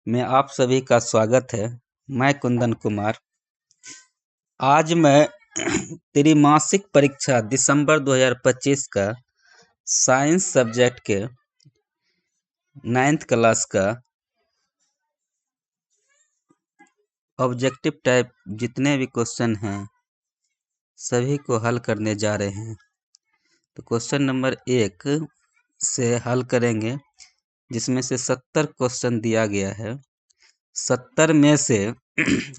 में आप सभी का स्वागत है। मैं कुंदन कुमार। आज मैं त्रिमासिक परीक्षा दिसंबर 2025 का साइंस सब्जेक्ट के 9th क्लास का ऑब्जेक्टिव टाइप जितने भी क्वेश्चन हैं सभी को हल करने जा रहे हैं। तो क्वेश्चन नंबर 1 से हल करेंगे, जिसमें से 70 क्वेश्चन दिया गया है। 70 में से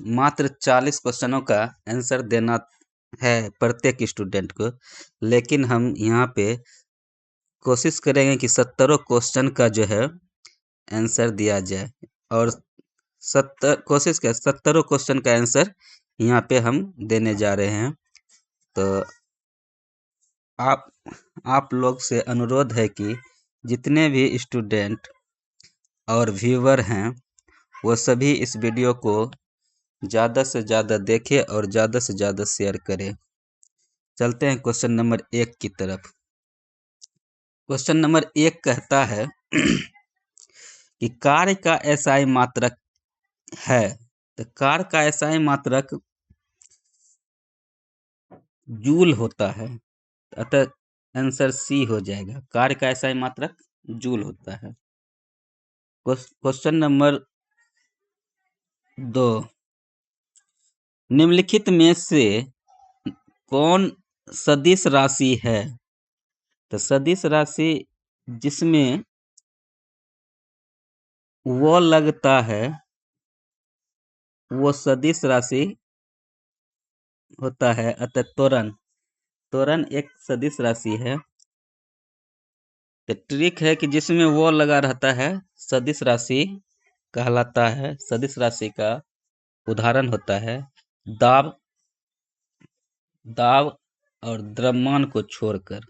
मात्र 40 क्वेश्चनों का आंसर देना है प्रत्येक स्टूडेंट को, लेकिन हम यहाँ पे कोशिश करेंगे कि 70 क्वेश्चन का जो है आंसर दिया जाए, और 70 क्वेश्चन का आंसर यहाँ पे हम देने जा रहे हैं। तो आप लोग से अनुरोध है कि जितने भी स्टूडेंट और व्यूअर हैं वो सभी इस वीडियो को ज़्यादा से ज़्यादा देखें और ज़्यादा से ज़्यादा शेयर करें। चलते हैं क्वेश्चन नंबर 1 की तरफ। क्वेश्चन नंबर 1 कहता है कि कार्य का एसआई मात्रक है। तो कार्य का एसआई मात्रक जूल होता है, अतः आंसर सी हो जाएगा। कार्य का एसआई मात्रक जूल होता है। क्वेश्चन नंबर 2, निम्नलिखित में से कौन सदिश राशि है? तो सदिश राशि जिसमें वो लगता है वो सदिश राशि होता है, अतः त्वरण एक सदिश राशि है। तो ट्रिक है कि जिसमें वो लगा रहता है सदिश राशि कहलाता है। सदिश राशि का उदाहरण होता है दाब और द्रव्यमान को छोड़कर।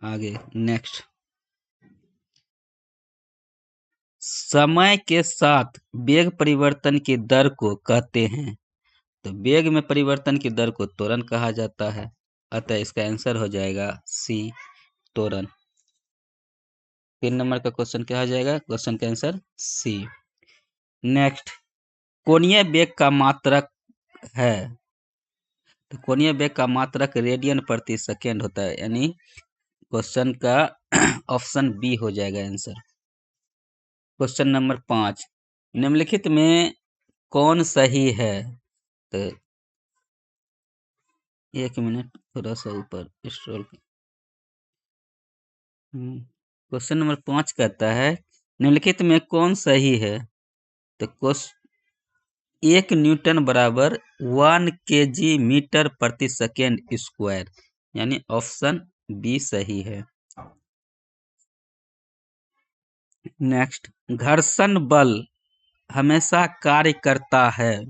आगे नेक्स्ट, समय के साथ वेग परिवर्तन की दर को कहते हैं। तो वेग में परिवर्तन की दर को त्वरण कहा जाता है, अतः इसका आंसर हो जाएगा सी, त्वरण। 3 नंबर का क्वेश्चन क्या हो जाएगा? क्वेश्चन का आंसर सी। नेक्स्ट, कोणीय वेग का मात्रक है। तो कोणीय वेग का मात्रक रेडियन प्रति सेकेंड होता है, यानी क्वेश्चन का ऑप्शन बी हो जाएगा आंसर। क्वेश्चन नंबर 5, निम्नलिखित में कौन सही है? तो 1 मिनट थोड़ा सा ऊपर स्क्रॉल। क्वेश्चन नंबर 5 कहता है निम्नलिखित में कौन सही है? तो 1 न्यूटन बराबर 1 kg मीटर प्रति सेकेंड स्क्वायर, यानी ऑप्शन बी सही है। नेक्स्ट, घर्षण बल हमेशा कार्य करता है।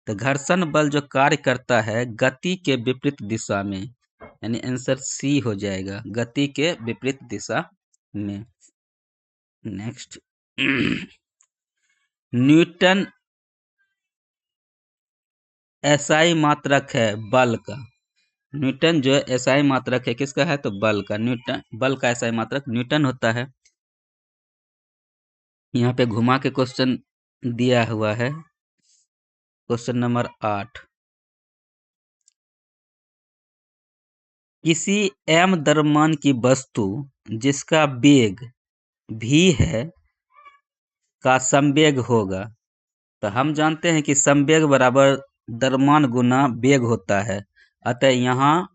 तो घर्षण बल जो कार्य करता है गति के विपरीत दिशा में, यानी आंसर सी हो जाएगा, गति के विपरीत दिशा में। नेक्स्ट, न्यूटन एसआई मात्रक है बल का। न्यूटन जो एसआई मात्रक है किसका है? तो बल का। न्यूटन बल का एसआई मात्रक न्यूटन होता है। यहाँ पे घुमा के क्वेश्चन दिया हुआ है। क्वेश्चन नंबर 8, किसी m द्रव्यमान की वस्तु जिसका वेग v है का संवेग होगा। तो हम जानते हैं कि संवेग बराबर द्रव्यमान गुना वेग होता है, अतः यहाँ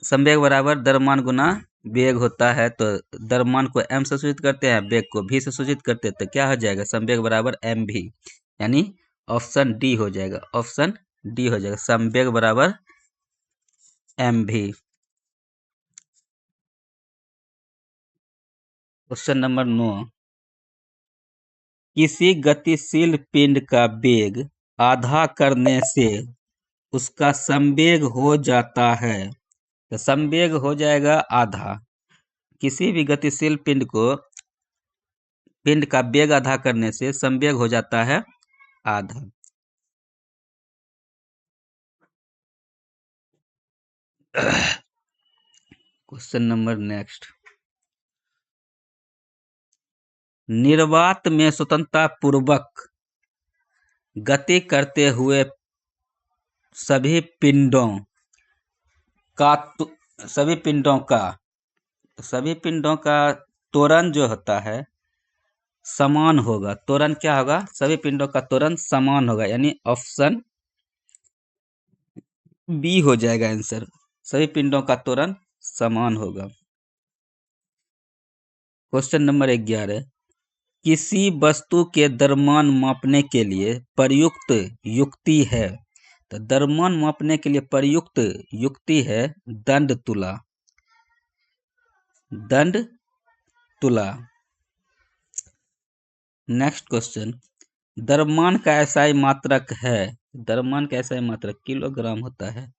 संवेग बराबर द्रव्यमान गुना वेग होता है। तो द्रव्यमान को m से सूचित करते हैं, वेग को v से सूचित करते हैं, तो क्या हो जाएगा? संवेग बराबर mv, यानी ऑप्शन डी हो जाएगा। ऑप्शन डी हो जाएगा, संवेग बराबर mv। क्वेश्चन नंबर 9, किसी गतिशील पिंड का वेग आधा करने से उसका संवेग हो जाता है। तो संवेग हो जाएगा आधा। किसी भी गतिशील पिंड का वेग आधा करने से संवेग हो जाता है आधा। Question number next. निर्वात में स्वतंत्रता पूर्वक गति करते हुए सभी पिंडों का सभी पिंडों का त्वरण जो होता है समान होगा। त्वरण क्या होगा? सभी पिंडों का त्वरण समान होगा, यानी ऑप्शन बी हो जाएगा आंसर। सभी पिंडों का त्वरण समान होगा। Question number 11। किसी वस्तु के द्रव्यमान मापने के लिए प्रयुक्त युक्ति है। तो द्रव्यमान मापने के लिए प्रयुक्त युक्ति है दंड तुला। दंड तुला। Next question. द्रव्यमान का एसआई मात्रक है। द्रव्यमान का एसआई मात्रक किलोग्राम होता है।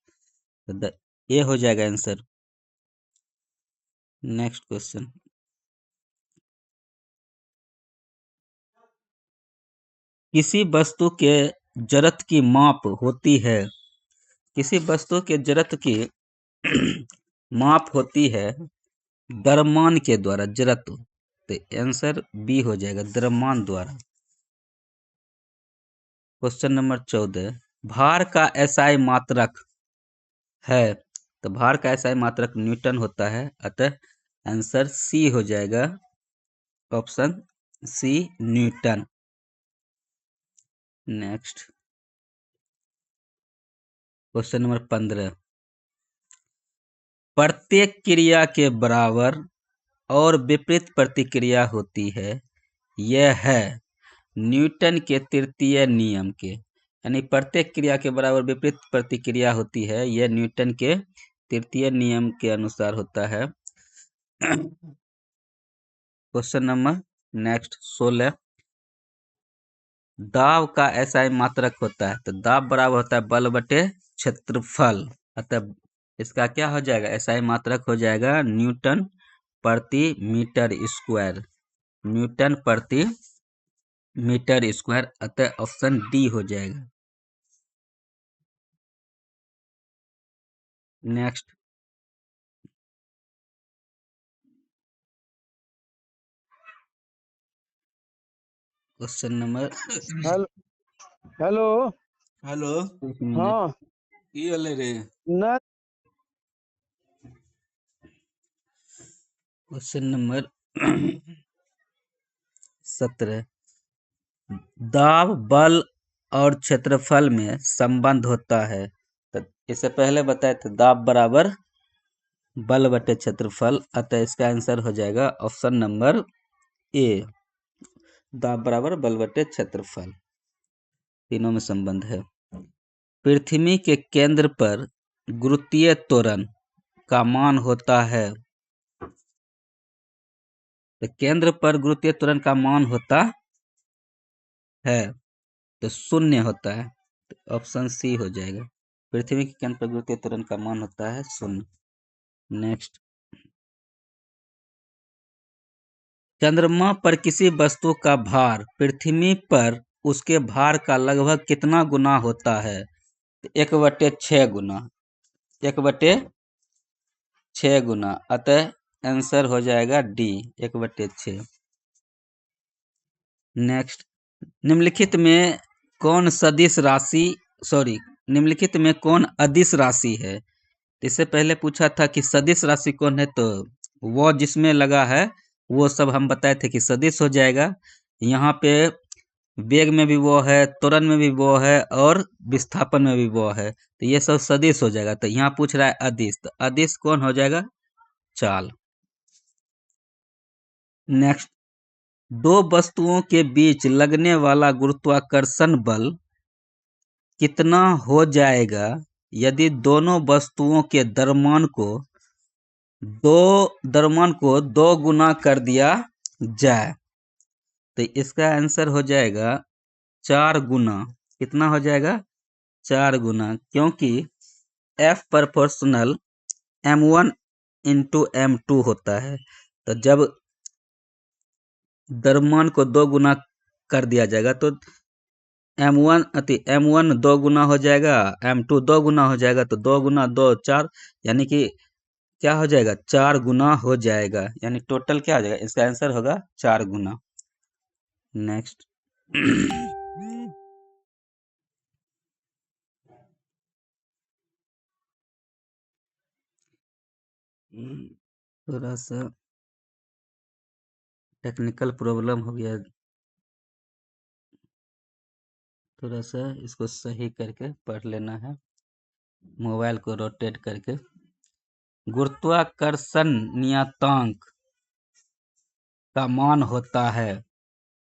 तो ये हो जाएगा आंसर। Next question. किसी वस्तु के जड़त्व की माप होती है। किसी वस्तु के जड़त्व की माप होती है द्रव्यमान के द्वारा। जड़त्व, तो आंसर बी हो जाएगा, द्रव्यमान द्वारा। Question number 14। भार का एसआई मात्रक है। तो भार का एसआई मात्रक न्यूटन होता है, अतः आंसर सी हो जाएगा, option C Newton. Next question number 15। प्रत्येक क्रिया के बराबर और विपरीत प्रतिक्रिया होती है। यह है न्यूटन के तृतीय नियम के, यानी प्रत्येक क्रिया के बराबर विपरीत प्रतिक्रिया होती है, यह न्यूटन के तृतीय नियम के अनुसार होता है। Question number next 16। दाब का एसआई मात्रक होता है। तो दाब बराबर होता है बल बटे क्षेत्रफल, अतः इसका क्या हो जाएगा? एसआई मात्रक हो जाएगा न्यूटन प्रति मीटर स्क्वायर। न्यूटन प्रति मीटर स्क्वायर, अतः ऑप्शन डी हो जाएगा। Next question number hello hello हाँ की होले रे? न क्वेश्चन नंबर 17। दाब बल और क्षेत्रफल में संबंध होता है। तो इससे पहले बताए थे दाब बराबर बल बटे क्षेत्रफल, अतः इसका आंसर हो जाएगा ऑप्शन नंबर ए, दाब बराबर बल बटे क्षेत्रफल। तीनों में संबंध है। पृथ्वी के केंद्र पर गुरुत्वीय त्वरण का मान होता है। तो केंद्र पर गुरुत्वीय त्वरण का मान होता है, तो शून्य होता है, तो ऑप्शन सी हो जाएगा। पृथ्वी के केंद्र पर गुरुत्वीय त्वरण का मान होता है शून्य। नेक्स्ट। चंद्रमा पर किसी वस्तु का भार पृथ्वी पर उसके भार का लगभग कितना गुना होता है? 1/6 गुना। 1/6 गुना, अतः आंसर हो जाएगा डी, 1/6। नेक्स्ट। निम्नलिखित में कौन सदिश राशि निम्नलिखित में कौन अदिश राशि है? इससे पहले पूछा था कि सदिश राशि कौन है, तो वो जिसमें लगा है वो सब हम बताए थे कि सदिश हो जाएगा। यहाँ पे वेग में भी वो है, त्वरण में भी वो है, और विस्थापन में भी वो है, तो ये सब सदिश हो जाएगा। तो यहाँ पूछ रहा है अदिश, तो अदिश कौन हो जाएगा? चाल। नेक्स्ट। दो वस्तुओं के बीच लगने वाला गुरुत्वाकर्षण बल कितना हो जाएगा यदि दोनों वस्तुओं के द्रव्यमान को 2 गुना कर दिया जाए? तो इसका आंसर हो जाएगा 4 गुना। कितना हो जाएगा? 4 गुना, क्योंकि F proportional m1 into m2 होता है। तो जब द्रव्यमान को 2 गुना कर दिया जाएगा तो M1 2 गुना हो जाएगा, M2 2 गुना हो जाएगा, तो 2 गुना 2 4, यानी कि क्या हो जाएगा, 4 गुना हो जाएगा, यानी टोटल क्या हो जाएगा, इसका आंसर होगा 4 गुना। नेक्स्ट थोड़ा सा टेक्निकल प्रॉब्लम हो गया, थोड़ा सा इसको सही करके पढ़ लेना है, मोबाइल को रोटेट करके। गुरुत्वाकर्षण नियतांक का मान होता है,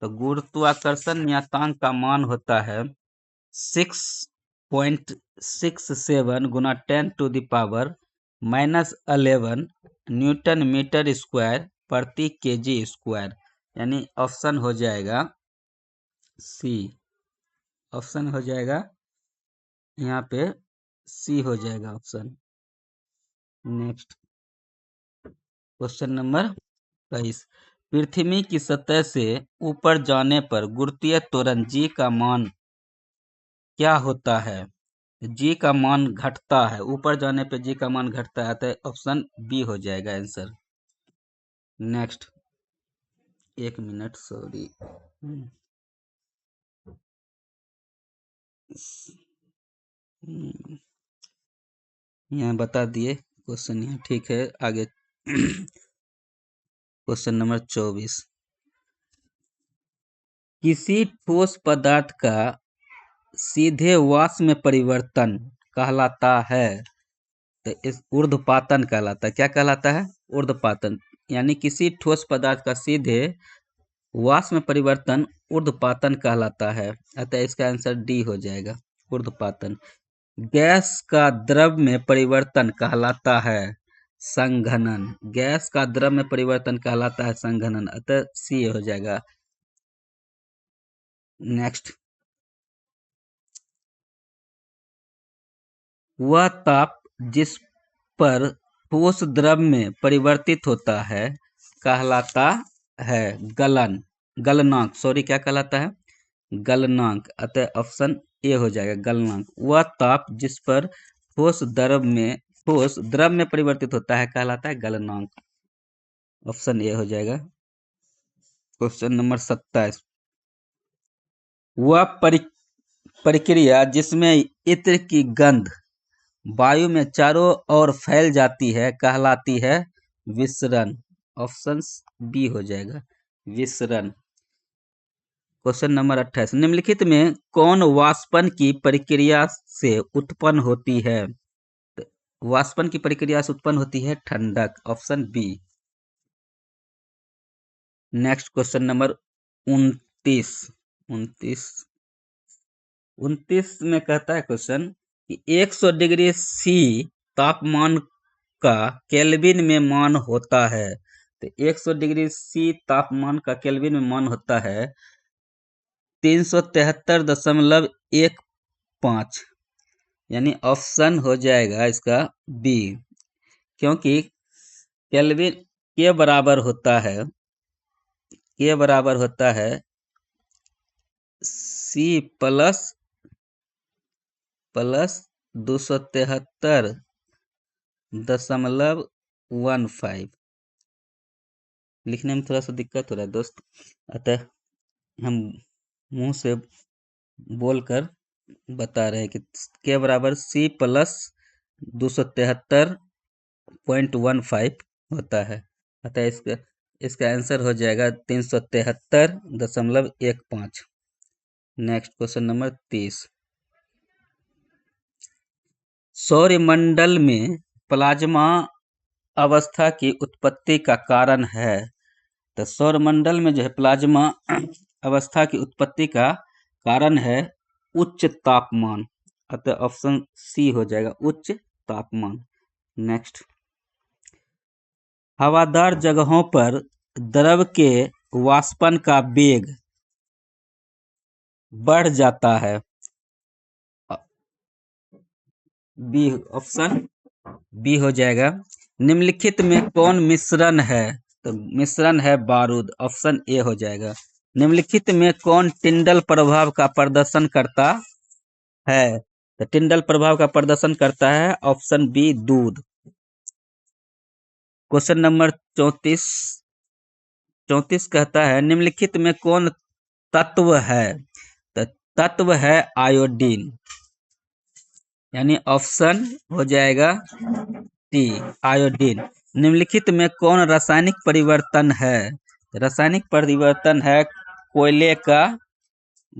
तो गुरुत्वाकर्षण नियतांक का मान होता है 6.67 गुना 10⁻⁻11 न्यूटन मीटर स्क्वायर प्रति केजी स्क्वायर, यानी ऑप्शन हो जाएगा सी। ऑप्शन हो जाएगा यहाँ पे सी हो जाएगा ऑप्शन। Next question number 22। पृथ्वी की सतह से ऊपर जाने पर गुरुत्वीय त्वरण जी का मान क्या होता है? जी का मान घटता है, ऊपर जाने पे जी का मान घटता है, तो ऑप्शन बी हो जाएगा आंसर। Next 1 minute, sorry. यहाँ बता दिए क्वेश्चन, यहाँ ठीक है। आगे क्वेश्चन नंबर 24। किसी ठोस पदार्थ का सीधे वाष्प में परिवर्तन कहलाता है, तो इस ऊर्ध्वपातन कहलाता है। क्या कहलाता है? ऊर्ध्वपातन। यानी किसी ठोस पदार्थ का सीधे वाष्प में परिवर्तन ऊर्ध्वपातन कहलाता है, अतः इसका आंसर डी हो जाएगा, ऊर्ध्वपातन। गैस का द्रव में परिवर्तन कहलाता है संघनन। गैस का द्रव में परिवर्तन कहलाता है संघनन, अतः सी हो जाएगा। नेक्स्ट, वह ताप जिस पर ठोस द्रव में परिवर्तित होता है कहलाता है गलनांक। सॉरी, क्या कहलाता है? गलनांक, अतः ऑप्शन ए हो जाएगा, गलनांक। वह ताप जिस पर ठोस द्रव में परिवर्तित होता है कहलाता है गलनांक, ऑप्शन ए हो जाएगा। Question number 27। वह प्रक्रिया जिसमें इत्र की गंध वायु में चारों ओर फैल जाती है कहलाती है विसरण, ऑप्शन बी हो जाएगा, विसरण। Question number 28। निम्नलिखित में कौन वाष्पन की प्रक्रिया से उत्पन्न होती है? वाष्पन की प्रक्रिया से उत्पन्न होती है ठंडक, option B. Next question number 29। 29 में कहता है क्वेश्चन कि 100 डिग्री सी तापमान का केल्विन में मान होता है, तो 100 डिग्री सी तापमान का केल्विन में मान होता है 373.15, यानी ऑप्शन हो जाएगा इसका बी, क्योंकि केल्विन के बराबर होता है सी प्लस 273.15। लिखने में थोड़ा सा दिक्कत हो रहा है दोस्त, अतः हम मुंह से बोलकर बता रहे हैं कि के बराबर सी प्लस 273.15 होता है, अतः इसका आंसर हो जाएगा 373.15। Next question number 30। सौरमंडल में प्लाज्मा अवस्था की उत्पत्ति का कारण है, तो सौरमंडल में जो है प्लाज्मा अवस्था की उत्पत्ति का कारण है उच्च तापमान, अतः ऑप्शन सी हो जाएगा, उच्च तापमान। नेक्स्ट, हवादार जगहों पर द्रव के वाष्पन का वेग बढ़ जाता है, बी, ऑप्शन बी हो जाएगा। निम्नलिखित में कौन मिश्रण है? तो मिश्रण है बारूद, ऑप्शन ए हो जाएगा। निम्नलिखित में कौन टिंडल प्रभाव का प्रदर्शन करता है? तो टिंडल प्रभाव का प्रदर्शन करता है ऑप्शन बी दूध। क्वेश्चन नंबर 34 कहता है निम्नलिखित में कौन तत्व है? तो तत्व है आयोडीन, यानी ऑप्शन हो जाएगा टी आयोडीन। निम्नलिखित में कौन रासायनिक परिवर्तन है? रासायनिक परिवर्तन है कोयले का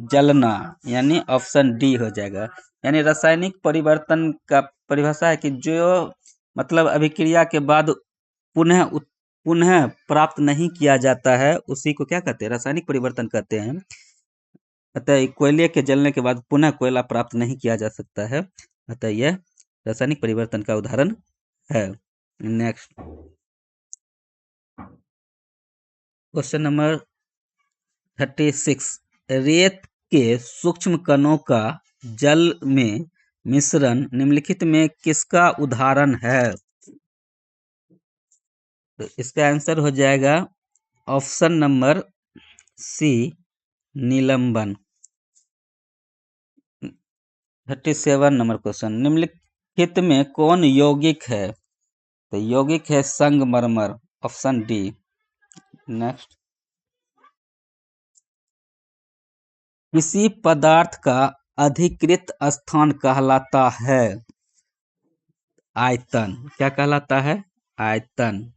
जलना, यानी ऑप्शन डी हो जाएगा। यानी रासायनिक परिवर्तन का परिभाषा है कि जो मतलब अभिक्रिया के बाद पुनः प्राप्त नहीं किया जाता है, उसी को क्या कहते हैं? रासायनिक परिवर्तन कहते हैं। अतः कोयले के जलने के बाद पुनः कोयला प्राप्त नहीं किया जा सकता है, अतः यह रासायनिक परिवर्तन का उदाहरण है। नेक्स्ट क्वेश्चन नंबर 36, रेत के सूक्ष्म कणों का जल में मिश्रण निम्नलिखित में किसका उदाहरण है? तो इसका आंसर हो जाएगा ऑप्शन नंबर सी निलंबन। 37 नंबर क्वेश्चन, निम्नलिखित में कौन यौगिक है? तो यौगिक है संगमरमर, ऑप्शन डी। नेक्स्ट, किसी पदार्थ का अधिकृत स्थान कहलाता है आयतन। क्या कहलाता है? आयतन,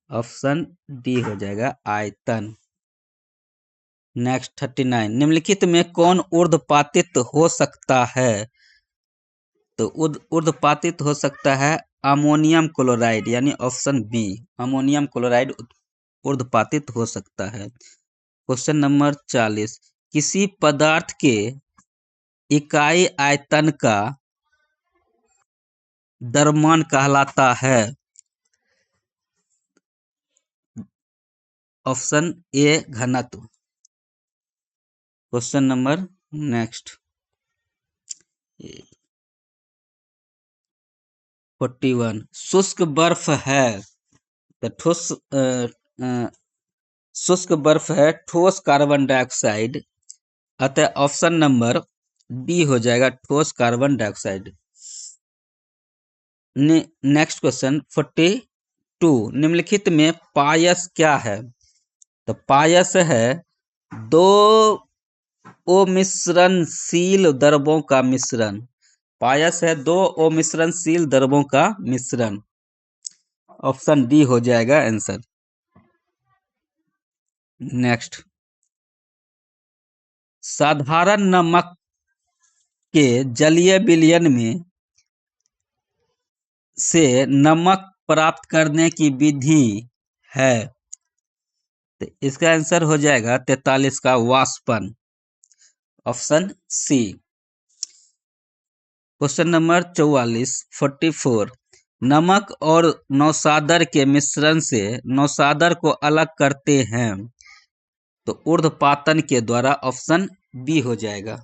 ऑप्शन डी हो जाएगा आयतन। नेक्स्ट 39, निम्नलिखित में कौन ऊर्ध्वपातित हो सकता है? तो ऊर्ध्वपातित हो सकता है अमोनियम क्लोराइड, यानी ऑप्शन बी अमोनियम क्लोराइड ऊर्ध्वपातित हो सकता है। क्वेश्चन नंबर 40, किसी पदार्थ के इकाई आयतन का द्रव्यमान कहलाता है? ऑप्शन ए घनत्व। क्वेश्चन नंबर नेक्स्ट 41, शुष्क बर्फ है तो शुष्क बर्फ है ठोस कार्बन डाइऑक्साइड, अतः ऑप्शन नंबर बी हो जाएगा ठोस कार्बन डाइऑक्साइड। नेक्स्ट क्वेश्चन 42, निम्नलिखित में पायस क्या है? तो पायस है दो अमिश्रणशील द्रवों का मिश्रण। पायस है दो अमिश्रणशील द्रवों का मिश्रण, ऑप्शन डी हो जाएगा आंसर। नेक्स्ट, साधारण नमक के जलीय विलयन में से नमक प्राप्त करने की विधि है? तो इसका आंसर हो जाएगा 43 का वाष्पन, ऑप्शन सी। क्वेश्चन नंबर 44, नमक और नौशादर के मिश्रण से नौशादर को अलग करते हैं तो ऊर्ध्वपातन के द्वारा, ऑप्शन बी हो जाएगा।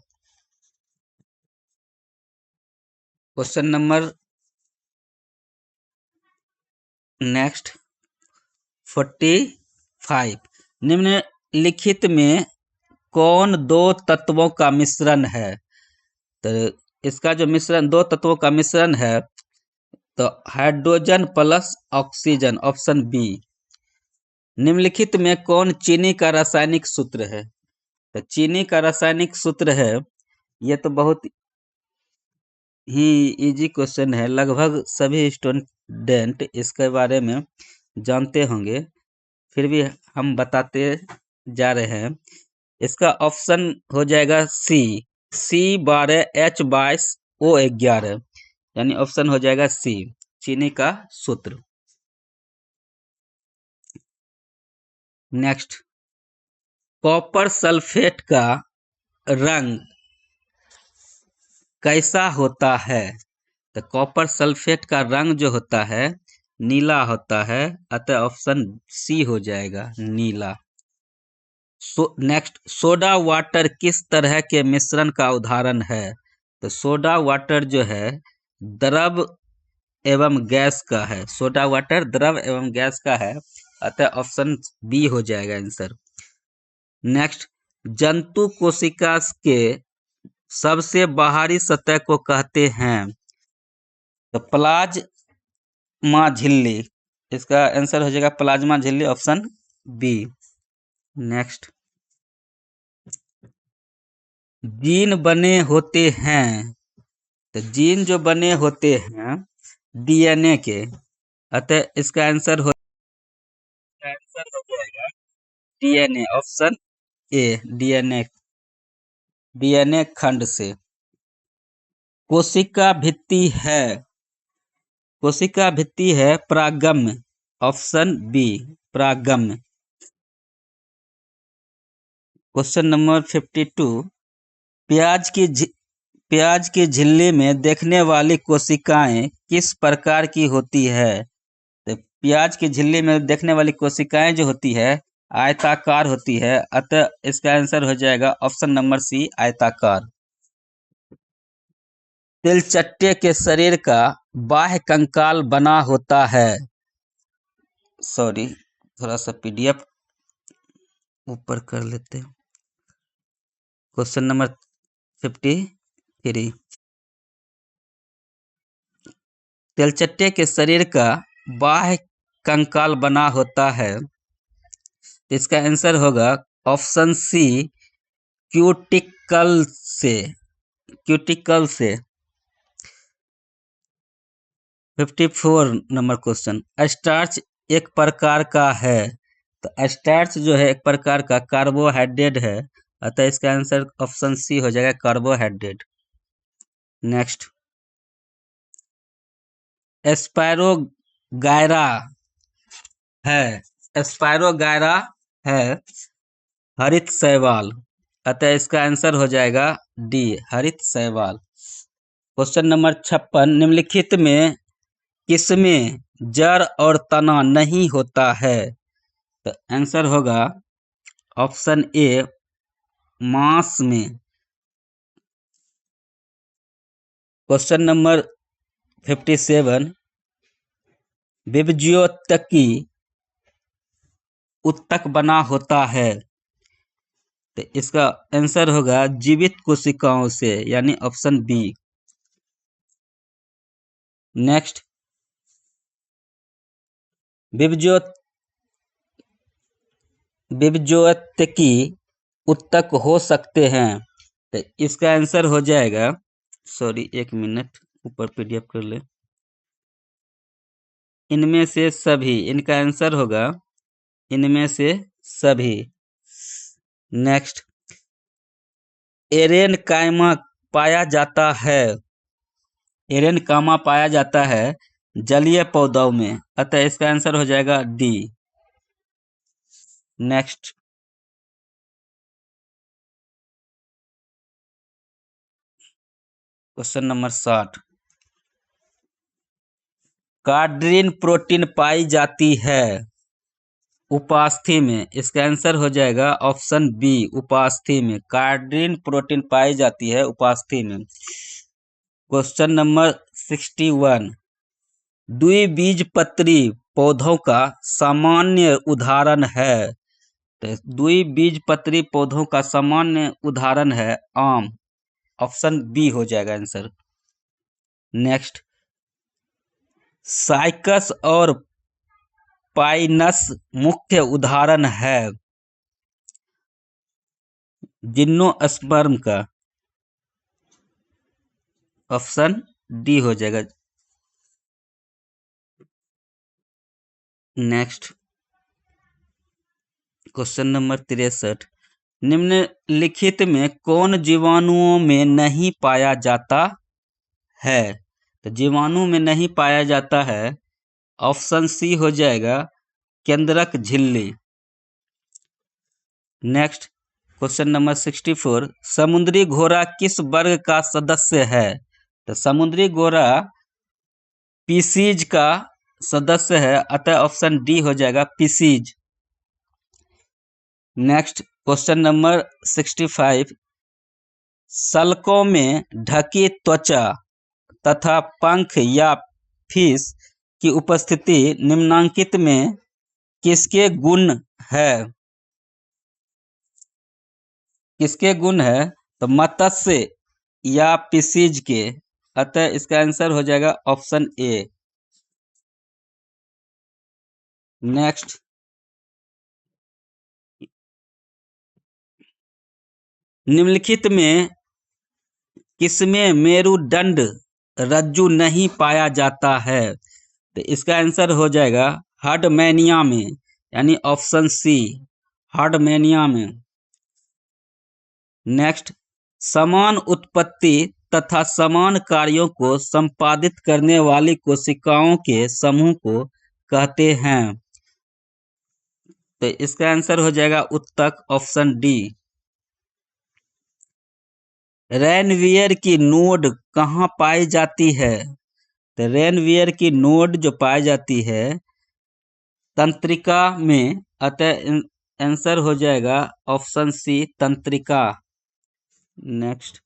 क्वेश्चन नंबर नेक्स्ट 45, निम्नलिखित में कौन दो तत्वों का मिश्रण है? तो इसका जो मिश्रण दो तत्वों का मिश्रण है तो hydrogen plus oxygen, option B. निम्नलिखित में कौन चीनी का रासायनिक सूत्र है? तो चीनी का रासायनिक सूत्र है, ये तो बहुत ही इजी क्वेश्चन है, लगभग सभी स्टूडेंट इसके बारे में जानते होंगे, फिर भी हम बताते जा रहे हैं। इसका ऑप्शन हो जाएगा C12H22O11, यानी ऑप्शन हो जाएगा सी चीनी का सूत्र। नेक्स्ट, कॉपर सल्फेट का रंग कैसा होता है? तो कॉपर सल्फेट का रंग जो होता है नीला होता है, अतः ऑप्शन सी हो जाएगा नीला। नेक्स्ट, सोडा वाटर किस तरह के मिश्रण का उदाहरण है? तो सोडा वाटर जो है द्रव एवं गैस का है, सोडा वाटर द्रव एवं गैस का है, अतः ऑप्शन बी हो जाएगा आंसर। नेक्स्ट, जंतु कोशिका के सबसे बाहरी सतह को कहते हैं। तो प्लाज्मा झिल्ली, इसका आंसर हो जाएगा प्लाज्मा झिल्ली, ऑप्शन बी। नेक्स्ट, जीन बने होते हैं। तो जीन जो बने होते हैं डीएनए के, अतः इसका आंसर हो जाएगा DNA, option A, DNA, DNA खंड से। कोशिका भित्ति है, कोशिका भित्ति है परागम्य, ऑप्शन बी, परागम्य। क्वेश्चन नंबर 52, प्याज की झिल्ली में देखने वाली कोशिकाएं किस प्रकार की होती है। तो प्याज की झिल्ली में देखने वाली कोशिकाएं जो होती है आयताकार होती है, अतः इसका आंसर हो जाएगा ऑप्शन नंबर सी, आयताकार। तिलचट्टे के शरीर का बाह्य कंकाल बना होता है। सॉरी, थोड़ा सा पीडीएफ ऊपर कर लेते हैं। क्वेश्चन नंबर 53, तिलचट्टे के शरीर का बाह्य कंकाल बना होता है। इसका आंसर होगा ऑप्शन सी, क्यूटिकल से, क्यूटिकल से। 54 नंबर क्वेश्चन, स्टार्च एक प्रकार का है। तो स्टार्च जो है एक प्रकार का कार्बोहाइड्रेट है, अतः इसका आंसर ऑप्शन सी हो जाएगा, कार्बोहाइड्रेट। नेक्स्ट, स्पायरोगायरा है, स्पायरोगायरा है हरित शैवाल, अतः इसका आंसर हो जाएगा डी, हरित शैवाल। क्वेश्चन नंबर 56, निम्नलिखित में किसमें जड़ और तना नहीं होता है। तो आंसर होगा ऑप्शन ए, मांस में। क्वेश्चन नंबर 57, विभज्योतकी उत्तक बना होता है। तो इसका आंसर होगा जीवित कोशिकाओं से, यानी ऑप्शन बी। नेक्स्ट, विभज्योतकी उत्तक हो सकते हैं। तो इसका आंसर हो जाएगा, सॉरी एक मिनट, ऊपर पीडीएफ कर ले, इनमें से सभी, इनका आंसर होगा इनमें से सभी। नेक्स्ट, एरेनकाइमा पाया जाता है, एरेनकामा पाया जाता है जलीय पौधों में, अतः इसका आंसर हो जाएगा D. Next, question number 60, कार्डिन protein पाई जाती है उपास्थि में, इसका आंसर हो जाएगा ऑप्शन बी, उपास्थि में। कार्डिन प्रोटीन पाई जाती है उपास्थि में। क्वेश्चन नंबर 61, द्विबीजपत्री पौधों का सामान्य उदाहरण है। तो द्विबीजपत्री पौधों का सामान्य उदाहरण है आम, ऑप्शन बी हो जाएगा आंसर। नेक्स्ट, साइकस और पाइनस मुख्य उदाहरण है जिम्नोस्पर्म का, ऑप्शन डी हो जाएगा। नेक्स्ट, क्वेश्चन नंबर 63, निम्नलिखित में कौन जीवाणुओं में नहीं पाया जाता है। तो जीवाणु में नहीं पाया जाता है, ऑप्शन सी हो जाएगा, केंद्रक झिल्ली। नेक्स्ट, क्वेश्चन नंबर 64, समुद्री घोड़ा किस वर्ग का सदस्य है। तो समुद्री घोड़ा पीसीज का सदस्य है, अतः ऑप्शन डी हो जाएगा, पीसीज। नेक्स्ट, क्वेश्चन नंबर 65, सल्कों में ढकी त्वचा तथा पंख या फीस की उपस्थिति निम्नलिखित में किसके गुण है। किसके गुण है? तो मत्स्य या पिसीज के। अतः इसका आंसर हो जाएगा ऑप्शन ए। नेक्स्ट, निम्नलिखित में किसमें मेरुदंड रज्जु नहीं पाया जाता है? तो इसका आंसर हो जाएगा हार्डमैनिया में, यानी ऑप्शन सी, हार्डमैनिया में। नेक्स्ट, समान उत्पत्ति तथा समान कार्यों को संपादित करने वाली कोशिकाओं के समूह को कहते हैं। तो इसका आंसर हो जाएगा उत्तक, ऑप्शन डी। रेनवियर की नोड कहाँ पाई जाती है? तो रेनवियर की नोड जो पाई जाती है तंत्रिका में, अतः आंसर हो जाएगा ऑप्शन सी, तंत्रिका। नेक्स्ट,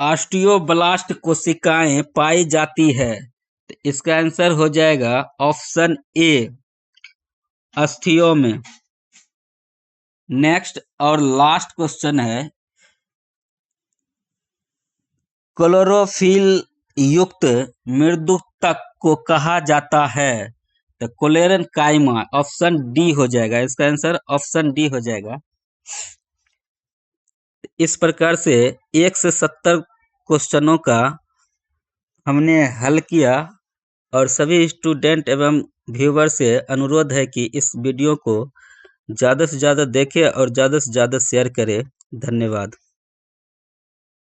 ऑस्टियोब्लास्ट कोशिकाएं पाई जाती है। तो इसका आंसर हो जाएगा ऑप्शन ए, अस्थियों में। नेक्स्ट और लास्ट क्वेश्चन है, क्लोरोफिल युक्त मृदुतक को कहा जाता है? तो क्लोरेनकाइमा, ऑप्शन डी हो जाएगा। इसका आंसर ऑप्शन डी हो जाएगा। इस प्रकार से 1 से 70 क्वेश्चनों का हमने हल किया और सभी स्टूडेंट एवं व्यूवर से अनुरोध है कि इस वीडियो को ज़्यादा से ज़्यादा देखें और ज़्यादा से ज़्यादा शेयर करें। धन्यवाद।